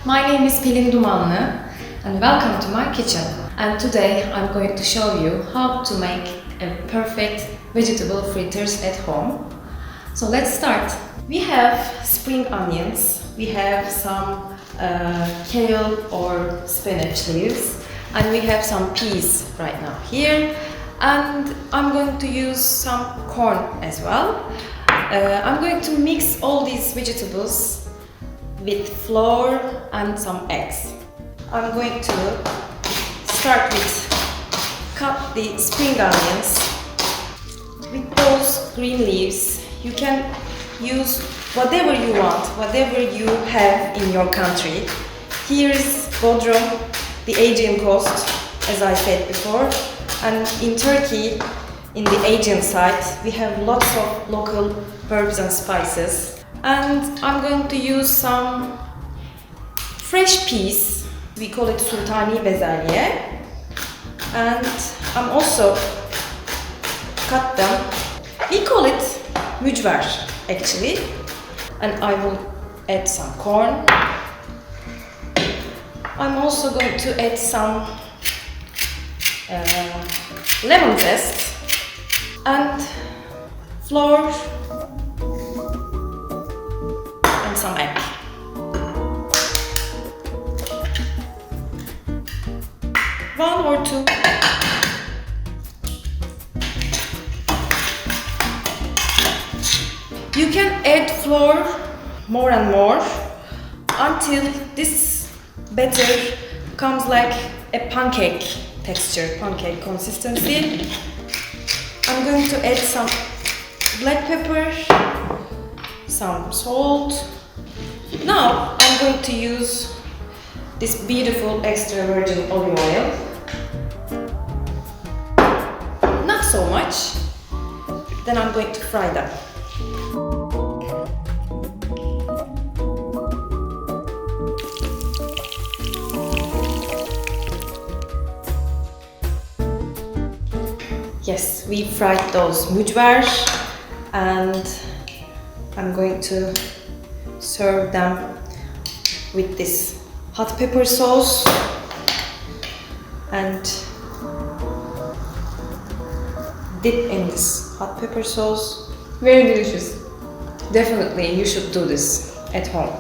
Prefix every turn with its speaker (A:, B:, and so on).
A: My name is Pelin Dumanlı and welcome to my kitchen. And today I'm going to show you how to make a perfect vegetable fritters at home. So let's start. We have spring onions, we have some kale or spinach leaves, and we have some peas right now here. And I'm going to use some corn as well. I'm going to mix all these vegetables with flour and some eggs. I'm going to start with cut the spring onions. With those green leaves, you can use whatever you want, whatever you have in your country. Here is Bodrum, the Aegean coast, as I said before. And in Turkey, in the Aegean side, we have lots of local herbs and spices. And I'm going to use some fresh peas. We call it sultani bezelye. And I'm also cut them. We call it Mucver actually. And I will add some corn. I'm also going to add some lemon zest and flour and some egg. One or two. You can add flour more and more until this batter comes like a pancake texture, pancake consistency. I'm going to add some black pepper, some salt. Now I'm going to use this beautiful extra virgin olive oil. Not so much. Then I'm going to fry them. Yes, we fried those mucver and I'm going to serve them with this hot pepper sauce and dip in this hot pepper sauce. Very delicious. Definitely you should do this at home.